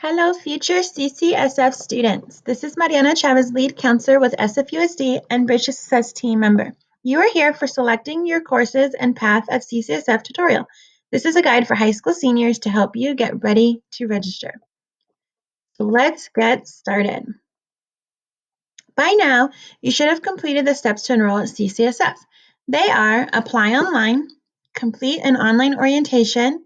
Hello, future CCSF students. This is Mariana Chavez, lead counselor with SFUSD and Bridge Success team member. You are here for selecting your courses and path at CCSF tutorial. This is a guide for high school seniors to help you get ready to register. So let's get started. By now, you should have completed the steps to enroll at CCSF. They are apply online, complete an online orientation,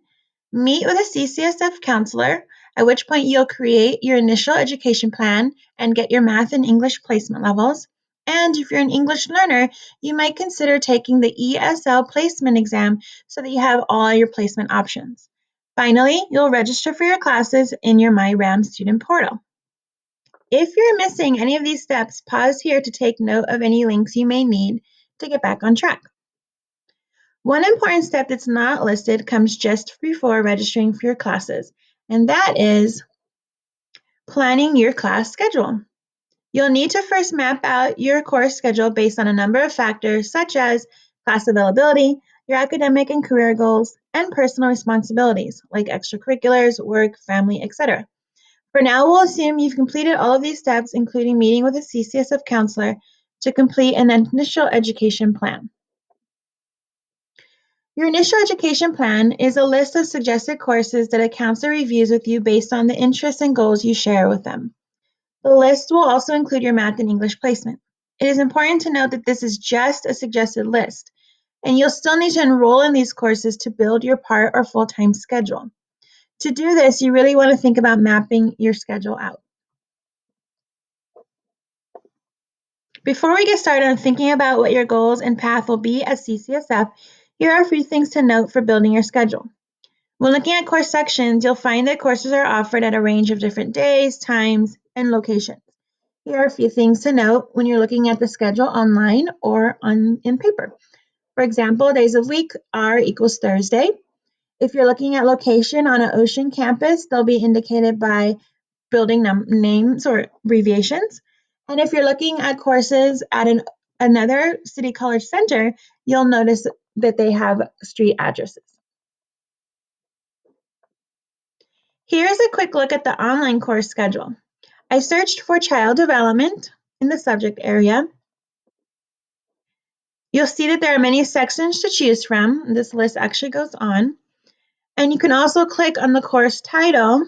meet with a CCSF counselor, at which point you'll create your initial education plan and get your math and English placement levels. And if you're an English learner, you might consider taking the ESL placement exam so that you have all your placement options. Finally, you'll register for your classes in your MyRAM student portal. If you're missing any of these steps, pause here to take note of any links you may need to get back on track. One important step that's not listed comes just before registering for your classes, and that is planning your class schedule. You'll need to first map out your course schedule based on a number of factors such as class availability, your academic and career goals, and personal responsibilities like extracurriculars, work, family, etc. For now, we'll assume you've completed all of these steps, including meeting with a CCSF counselor to complete an initial education plan. Your initial education plan is a list of suggested courses that a counselor reviews with you based on the interests and goals you share with them. The list will also include your math and English placement. It is important to note that this is just a suggested list, and you'll still need to enroll in these courses to build your part or full-time schedule. To do this, you really want to think about mapping your schedule out. Before we get started on thinking about what your goals and path will be at CCSF, here are a few things to note for building your schedule. When looking at course sections, you'll find that courses are offered at a range of different days, times, and locations. Here are a few things to note when you're looking at the schedule online or in paper. For example, days of week are equals Thursday. If you're looking at location on an ocean campus, they'll be indicated by building names or abbreviations. And if you're looking at courses at another city college center, you'll notice that they have street addresses. Here's a quick look at the online course schedule. I searched for child development in the subject area. You'll see that there are many sections to choose from. This list actually goes on. And you can also click on the course title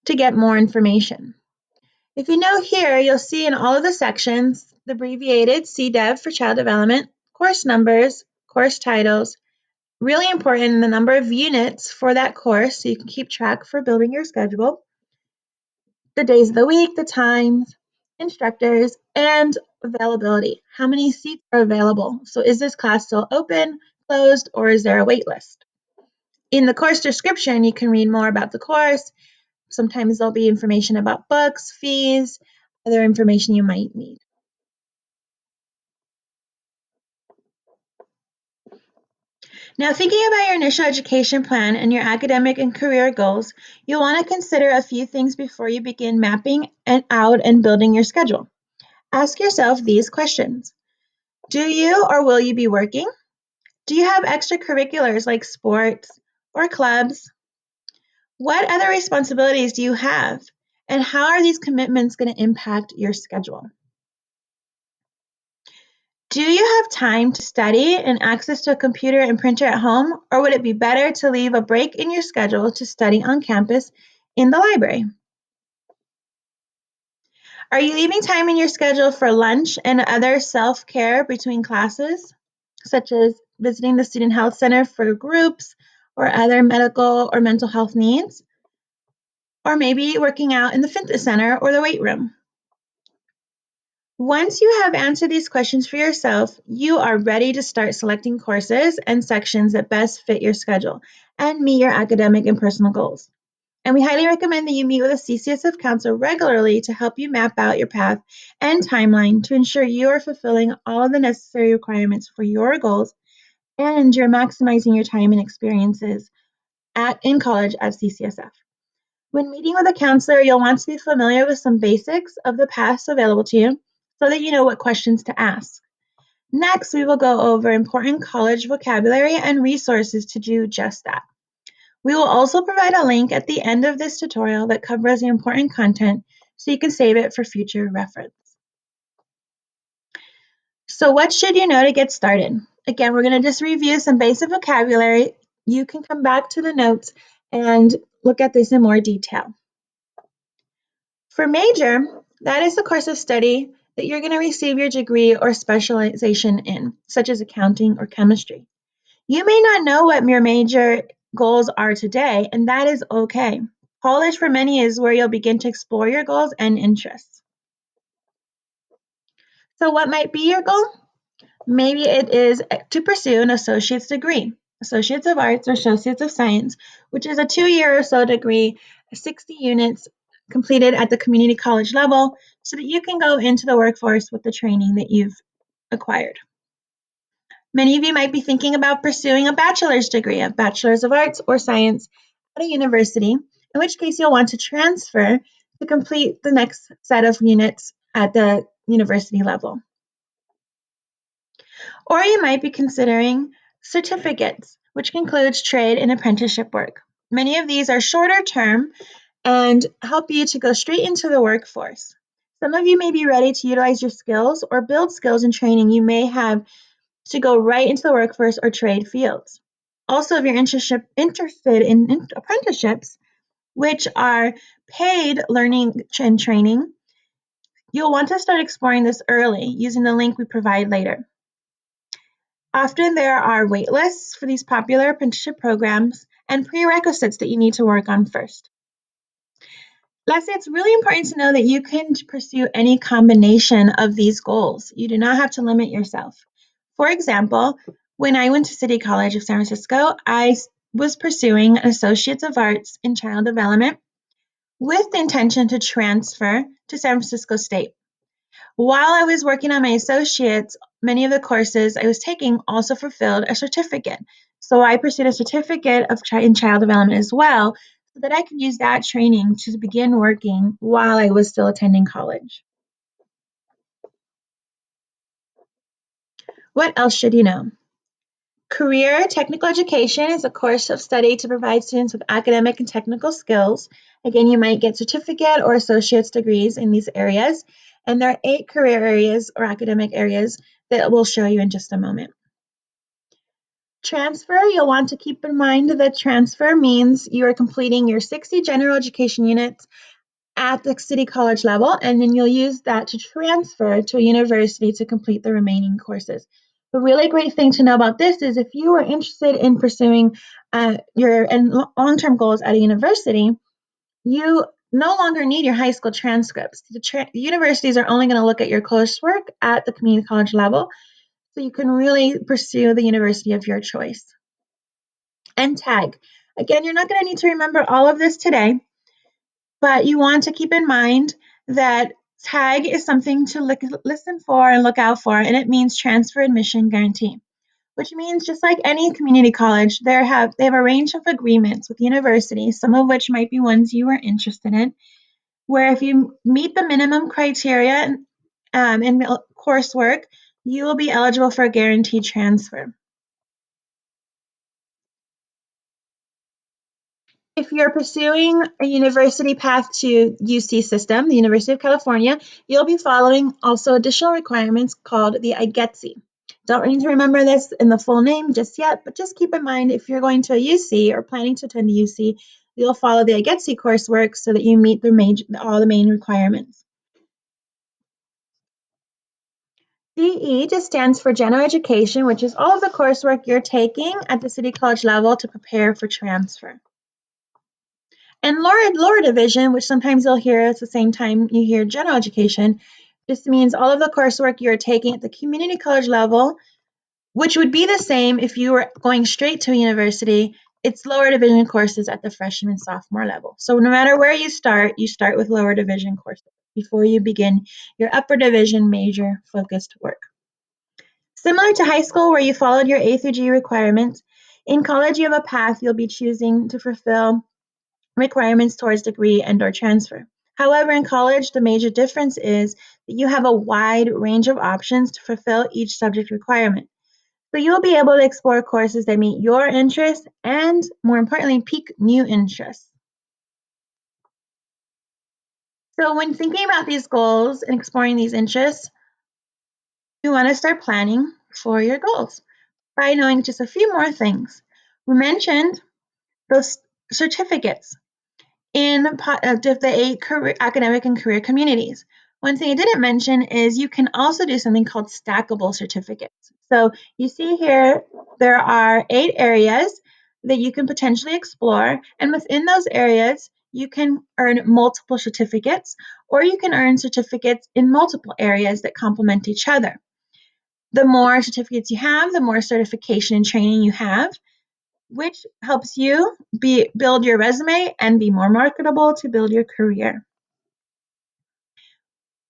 to get more information. If you know here, you'll see in all of the sections, the abbreviated CDEV for child development, course numbers, course titles, really important, the number of units for that course so you can keep track for building your schedule, the days of the week, the times, instructors, and availability. How many seats are available? So is this class still open, closed, or is there a wait list? In the course description, you can read more about the course. Sometimes there'll be information about books, fees, other information you might need. Now, thinking about your initial education plan and your academic and career goals, you'll want to consider a few things before you begin mapping out and building your schedule. Ask yourself these questions. Do you or will you be working? Do you have extracurriculars like sports or clubs? What other responsibilities do you have? And how are these commitments going to impact your schedule? Do you have time to study and access to a computer and printer at home, or would it be better to leave a break in your schedule to study on campus in the library? Are you leaving time in your schedule for lunch and other self-care between classes, such as visiting the student health center for groups or other medical or mental health needs? Or maybe working out in the fitness center or the weight room? Once you have answered these questions for yourself, you are ready to start selecting courses and sections that best fit your schedule and meet your academic and personal goals. And we highly recommend that you meet with a CCSF counselor regularly to help you map out your path and timeline to ensure you are fulfilling all of the necessary requirements for your goals and you're maximizing your time and experiences in college at CCSF. When meeting with a counselor, you'll want to be familiar with some basics of the paths available to you so that you know what questions to ask. Next, we will go over important college vocabulary and resources to do just that. We will also provide a link at the end of this tutorial that covers the important content so you can save it for future reference. So what should you know to get started? Again, we're going to just review some basic vocabulary. You can come back to the notes and look at this in more detail. For major, that is the course of study that you're going to receive your degree or specialization in, such as accounting or chemistry. You may not know what your major goals are today, and that is okay. College for many is where you'll begin to explore your goals and interests. So what might be your goal? Maybe it is to pursue an associate's degree, Associates of Arts or Associates of Science, which is a 2-year or so degree, 60 units completed at the community college level so that you can go into the workforce with the training that you've acquired. Many of you might be thinking about pursuing a bachelor's degree, a Bachelor's of Arts or Science at a university, in which case you'll want to transfer to complete the next set of units at the university level. Or you might be considering certificates, which includes trade and apprenticeship work. Many of these are shorter term and help you to go straight into the workforce. Some of you may be ready to utilize your skills or build skills and training you may have to go right into the workforce or trade fields. Also, if you're interested in apprenticeships, which are paid learning and training, you'll want to start exploring this early using the link we provide later. Often there are wait lists for these popular apprenticeship programs and prerequisites that you need to work on first. Lastly, it's really important to know that you can pursue any combination of these goals. You do not have to limit yourself. For example, when I went to City College of San Francisco, I was pursuing an Associates of Arts in Child Development with the intention to transfer to San Francisco State. While I was working on my associates, many of the courses I was taking also fulfilled a certificate. So I pursued a certificate in child development as well, so that I could use that training to begin working while I was still attending college. What else should you know? Career Technical Education is a course of study to provide students with academic and technical skills. Again, you might get certificate or associate's degrees in these areas, and there are 8 career areas or academic areas that we'll show you in just a moment. Transfer, you'll want to keep in mind that transfer means you are completing your 60 general education units at the city college level, and then you'll use that to transfer to a university to complete the remaining courses. The really great thing to know about this is if you are interested in pursuing your long-term goals at a university, you no longer need your high school transcripts. The universities are only going to look at your coursework at the community college level, so you can really pursue the university of your choice. And tag. Again, you're not going to need to remember all of this today, but you want to keep in mind that tag is something to listen for and look out for, and it means transfer admission guarantee, which means just like any community college, they have a range of agreements with universities, some of which might be ones you are interested in, where if you meet the minimum criteria in coursework, you will be eligible for a guaranteed transfer. If you're pursuing a university path to UC system, the University of California, you'll be following also additional requirements called the IGETC. Don't need to remember this in the full name just yet, but just keep in mind if you're going to a UC or planning to attend a UC, you'll follow the IGETC coursework so that you meet all the main requirements. DE just stands for General Education, which is all of the coursework you're taking at the City College level to prepare for transfer. And lower division, which sometimes you'll hear at the same time you hear general education, just means all of the coursework you're taking at the community college level, which would be the same if you were going straight to a university. It's lower division courses at the freshman, sophomore level. So no matter where you start with lower division courses before you begin your upper division major focused work. Similar to high school where you followed your A through G requirements, in college you have a path you'll be choosing to fulfill requirements towards degree and/or transfer. However, in college, the major difference is that you have a wide range of options to fulfill each subject requirement. So you'll be able to explore courses that meet your interests and, more importantly, pique new interests. So when thinking about these goals and exploring these interests, you want to start planning for your goals by knowing just a few more things. We mentioned those certificates in the 8 academic and career communities. One thing I didn't mention is you can also do something called stackable certificates. So you see here, there are 8 areas that you can potentially explore, and within those areas, you can earn multiple certificates, or you can earn certificates in multiple areas that complement each other. The more certificates you have, the more certification and training you have, which helps you build your resume and be more marketable to build your career.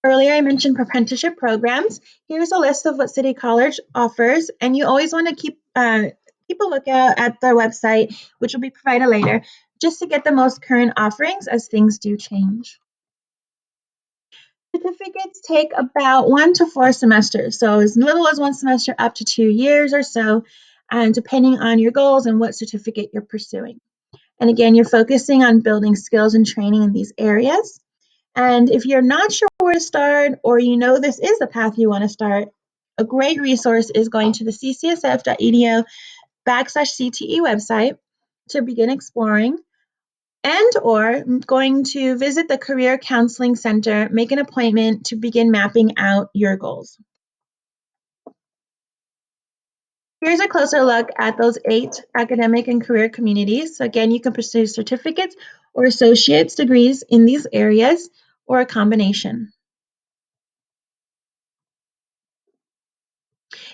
Earlier, I mentioned apprenticeship programs. Here's a list of what City College offers, and you always want to keep a lookout at their website, which will be provided later, just to get the most current offerings as things do change. Certificates take about 1 to 4 semesters, so as little as 1 semester up to 2 years or so, and depending on your goals and what certificate you're pursuing. And again, you're focusing on building skills and training in these areas. And if you're not sure where to start, or you know this is the path you want to start, a great resource is going to the ccsf.edu/CTE website to begin exploring, and or going to visit the Career Counseling Center, make an appointment to begin mapping out your goals. Here's a closer look at those 8 academic and career communities. So again, you can pursue certificates or associate's degrees in these areas, or a combination.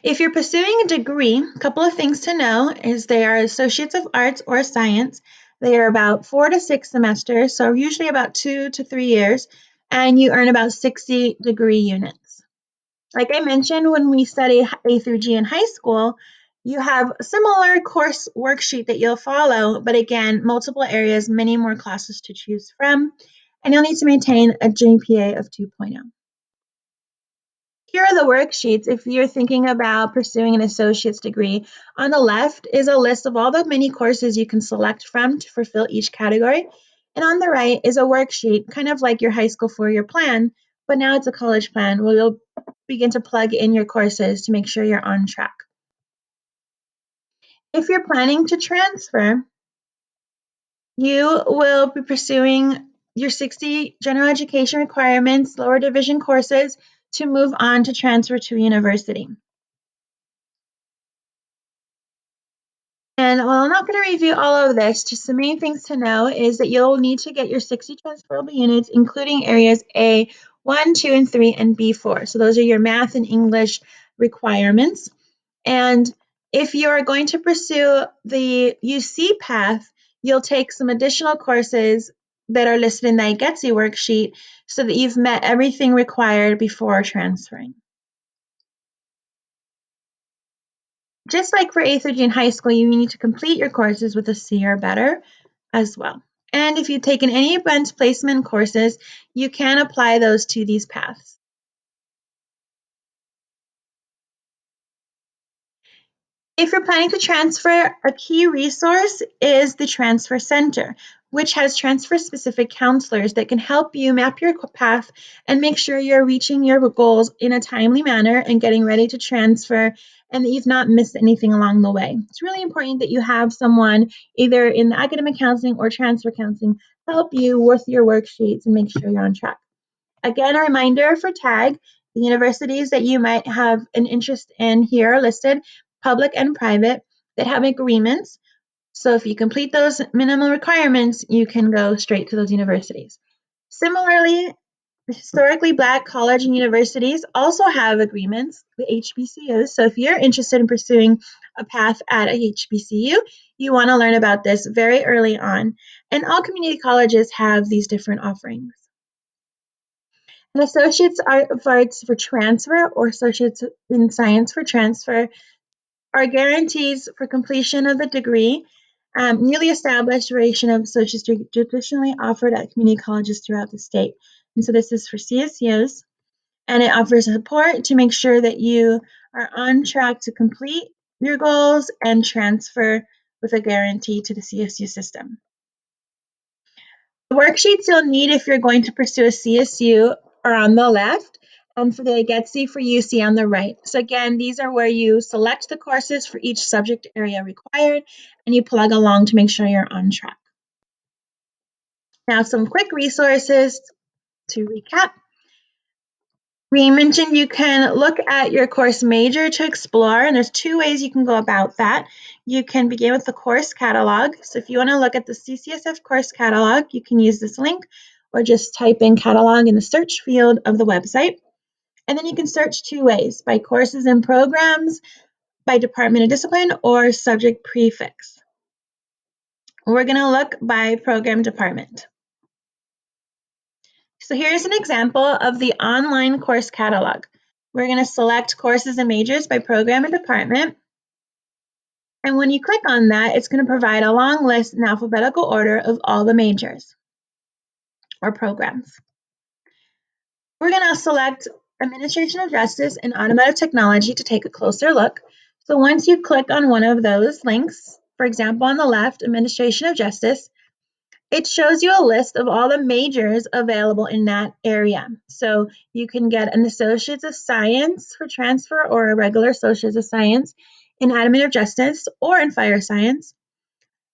If you're pursuing a degree, a couple of things to know is they are associates of arts or science. They are about 4 to 6 semesters, so usually about 2 to 3 years, and you earn about 60 degree units. Like I mentioned, when we study A through G in high school, you have a similar course worksheet that you'll follow, but again, multiple areas, many more classes to choose from, and you'll need to maintain a GPA of 2.0. Here are the worksheets if you're thinking about pursuing an associate's degree. On the left is a list of all the many courses you can select from to fulfill each category. And on the right is a worksheet, kind of like your high school 4-year plan, but now it's a college plan where you'll begin to plug in your courses to make sure you're on track. If you're planning to transfer, you will be pursuing your 60 general education requirements, lower division courses to move on to transfer to a university. And while I'm not going to review all of this, just the main things to know is that you'll need to get your 60 transferable units, including areas A1, 2, and 3, and B4. So those are your math and English requirements. And if you're going to pursue the UC path, you'll take some additional courses that are listed in the IGETSI worksheet so that you've met everything required before transferring. Just like for 8th G in high school, you need to complete your courses with a C or better as well. And if you've taken any advanced placement courses, you can apply those to these paths. If you're planning to transfer, a key resource is the Transfer Center, which has transfer-specific counselors that can help you map your path and make sure you're reaching your goals in a timely manner and getting ready to transfer and that you've not missed anything along the way. It's really important that you have someone either in the academic counseling or transfer counseling help you with your worksheets and make sure you're on track. Again, a reminder for TAG, the universities that you might have an interest in here are listed, public and private, that have agreements. So if you complete those minimum requirements, you can go straight to those universities. Similarly, historically Black college and universities also have agreements, the HBCUs. So if you're interested in pursuing a path at a HBCU, you want to learn about this very early on. And all community colleges have these different offerings. An Associates of Arts for transfer or Associates in Science for transfer are guarantees for completion of the degree. Newly established duration of associates traditionally offered at community colleges throughout the state. And so this is for CSUs, and it offers support to make sure that you are on track to complete your goals and transfer with a guarantee to the CSU system. The worksheets you'll need if you're going to pursue a CSU are on the left, and for the Get C for UC on the right. So again, these are where you select the courses for each subject area required, and you plug along to make sure you're on track. Now, some quick resources to recap. We mentioned you can look at your course major to explore, and there's two ways you can go about that. You can begin with the course catalog. So if you want to look at the CCSF course catalog, you can use this link or just type in catalog in the search field of the website. And then you can search two ways, by courses and programs, by department of discipline, or subject prefix. We're going to look by program department. So here's an example of the online course catalog. We're going to select courses and majors by program and department. And when you click on that, it's going to provide a long list in alphabetical order of all the majors or programs. We're going to select Administration of Justice and Automotive Technology to take a closer look. So once you click on one of those links, for example, on the left, Administration of Justice, it shows you a list of all the majors available in that area. So you can get an Associates of Science for transfer or a regular Associates of Science in Administrative Justice or in Fire Science.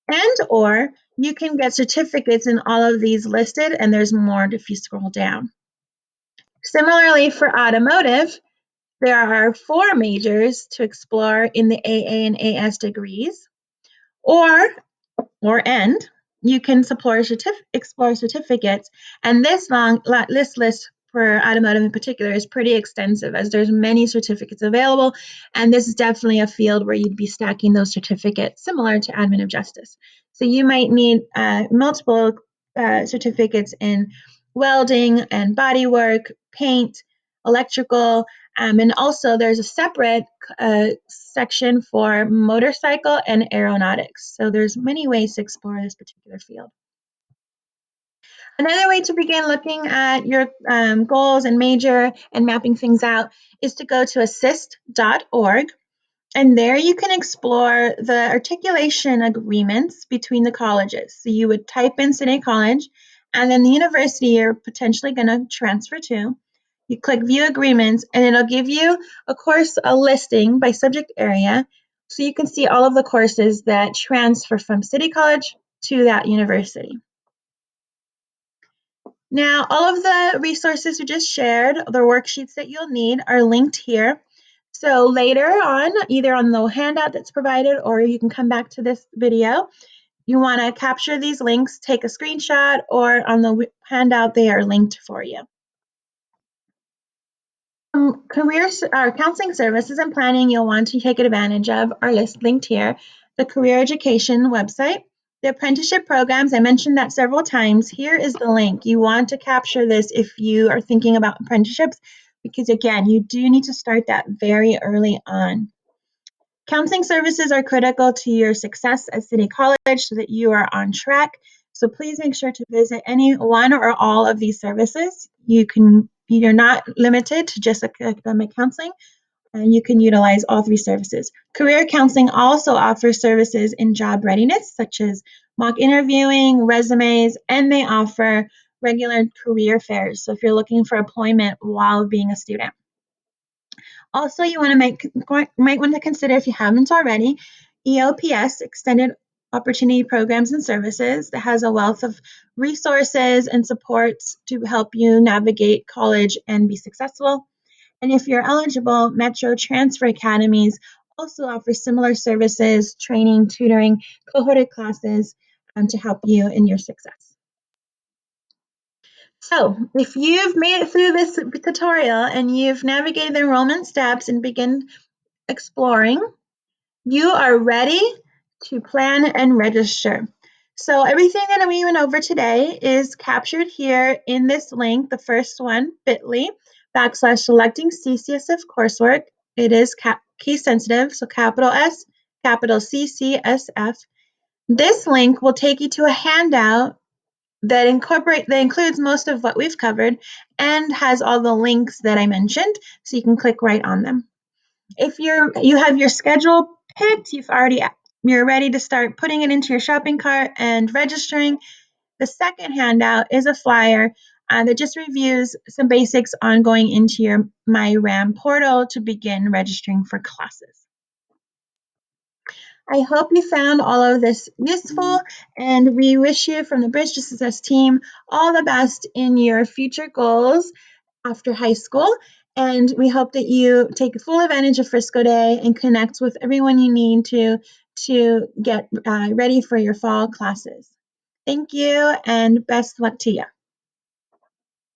And or you can get certificates in all of these listed, and there's more if you scroll down. Similarly, for automotive, there are 4 majors to explore in the AA and AS degrees, or and you can explore certificates. And this list for automotive in particular is pretty extensive, as there's many certificates available, and this is definitely a field where you'd be stacking those certificates similar to admin of justice. So you might need multiple certificates in welding and bodywork, paint, electrical, and also there's a separate section for motorcycle and aeronautics. So there's many ways to explore this particular field. Another way to begin looking at your goals and major and mapping things out is to go to assist.org. And there you can explore the articulation agreements between the colleges. So you would type in City College and then the university you're potentially going to transfer to. You click View Agreements, and it'll give you a listing by subject area, so you can see all of the courses that transfer from City College to that university. Now, all of the resources we just shared, the worksheets that you'll need, are linked here. So later on, either on the handout that's provided, or you can come back to this video, you want to capture these links, take a screenshot, or on the handout, they are linked for you. Counseling services and planning you'll want to take advantage of are linked here. The career education website, the apprenticeship programs, I mentioned that several times. Here is the link. You want to capture this if you are thinking about apprenticeships, because again, you do need to start that very early on. Counseling services are critical to your success at City College so that you are on track. So please make sure to visit any one or all of these services. You're not limited to just academic counseling, and you can utilize all 3 services. Career counseling also offers services in job readiness, such as mock interviewing, resumes, and they offer regular career fairs. So if you're looking for employment while being a student. Also, you might want to consider, if you haven't already, EOPS, Extended Opportunity Programs and Services, that has a wealth of resources and supports to help you navigate college and be successful. And if you're eligible, Metro Transfer Academies also offer similar services, training, tutoring, cohorted classes to help you in your success. So if you've made it through this tutorial and you've navigated the enrollment steps and begin exploring, you are ready to plan and register. So everything that we went over today is captured here in this link, the first one, bit.ly/selecting CCSF coursework. It is case sensitive, so capital S, capital CCSF. This link will take you to a handout that includes most of what we've covered and has all the links that I mentioned, so you can click right on them. If you have your schedule picked, you're ready to start putting it into your shopping cart and registering. The second handout is a flyer that just reviews some basics on going into your MyRAM portal to begin registering for classes. I hope you found all of this useful, and we wish you from the Bridge to Success team all the best in your future goals after high school. And we hope that you take full advantage of Frisco Day and connect with everyone you need to get ready for your fall classes. Thank you, and best luck to you.